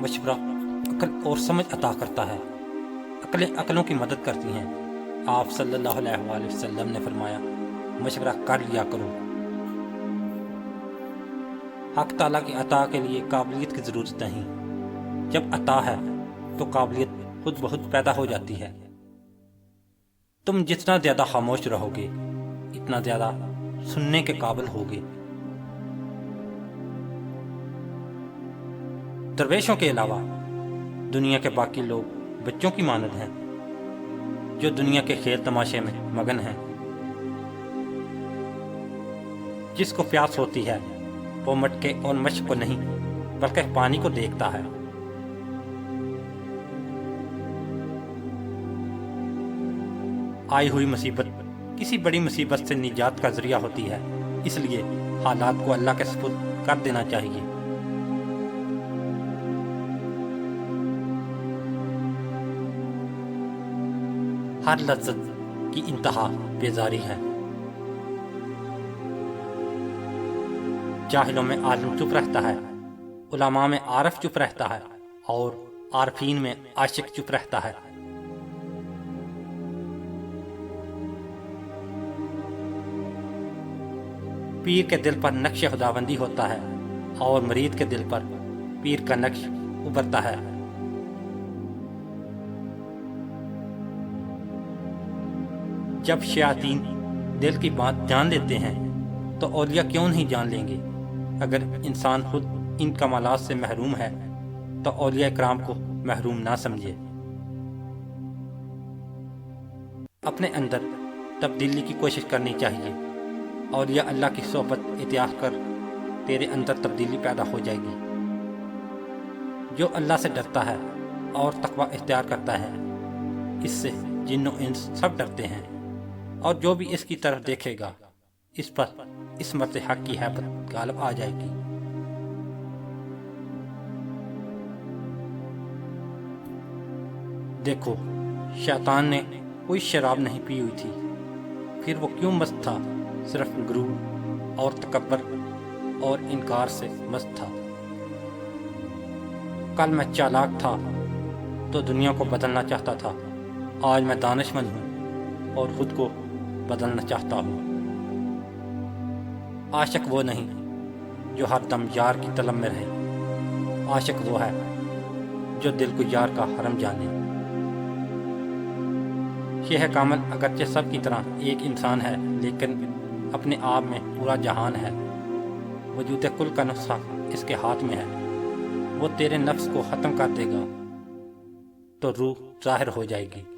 مشورہ عقل اور سمجھ عطا کرتا ہے، عقلیں عقلوں کی مدد کرتی ہیں۔ آپ صلی اللہ علیہ وآلہ وسلم نے فرمایا، مشورہ کر لیا کرو۔ حق تعالیٰ کی عطا کے لیے قابلیت کی ضرورت نہیں، جب عطا ہے تو قابلیت خود بخود پیدا ہو جاتی ہے۔ تم جتنا زیادہ خاموش رہو گے اتنا زیادہ سننے کے قابل ہوگے۔ درویشوں کے علاوہ دنیا کے باقی لوگ بچوں کی مانند ہیں جو دنیا کے کھیل تماشے میں مگن ہیں۔ جس کو پیاس ہوتی ہے وہ مٹکے اور مشق کو نہیں بلکہ پانی کو دیکھتا ہے۔ آئی ہوئی مصیبت کسی بڑی مصیبت سے نجات کا ذریعہ ہوتی ہے، اس لیے حالات کو اللہ کے سپرد کر دینا چاہیے۔ ہر لذت کی انتہا بیزاری ہے۔ جاہلوں میں عالم چپ رہتا ہے، علماء میں عارف چپ رہتا ہے، اور عارفین میں عاشق چپ رہتا ہے۔ پیر کے دل پر نقش خداوندی ہوتا ہے اور مرید کے دل پر پیر کا نقش ابھرتا ہے۔ جب شیاطین دل کی بات جان لیتے ہیں تو اولیاء کیوں نہیں جان لیں گے؟ اگر انسان خود ان کمالات سے محروم ہے تو اولیاء کرام کو محروم نہ سمجھے۔ اپنے اندر تبدیلی کی کوشش کرنی چاہیے۔ اولیاء اللہ کی صحبت اختیار کر تیرے اندر تبدیلی پیدا ہو جائے گی۔ جو اللہ سے ڈرتا ہے اور تقوی اختیار کرتا ہے، اس سے جن و انس سب ڈرتے ہیں، اور جو بھی اس کی طرف دیکھے گا اس پر عصمت حق کی ہیبت غالب آ جائے گی۔ دیکھو، شیطان نے کوئی شراب نہیں پی ہوئی تھی، پھر وہ کیوں مست تھا؟ صرف غرور اور تکبر اور انکار سے مست تھا۔ کل میں چالاک تھا تو دنیا کو بدلنا چاہتا تھا، آج میں دانش مند ہوں اور خود کو بدلنا چاہتا ہوں۔ عاشق وہ نہیں جو ہر دم یار کی طلب میں رہے، عاشق وہ ہے جو دل کو یار کا حرم جانے۔ شیخ کامل اگرچہ سب کی طرح ایک انسان ہے، لیکن اپنے آپ میں پورا جہان ہے۔ وجود کل کا نسخہ اس کے ہاتھ میں ہے۔ وہ تیرے نفس کو ختم کر دے گا تو روح ظاہر ہو جائے گی۔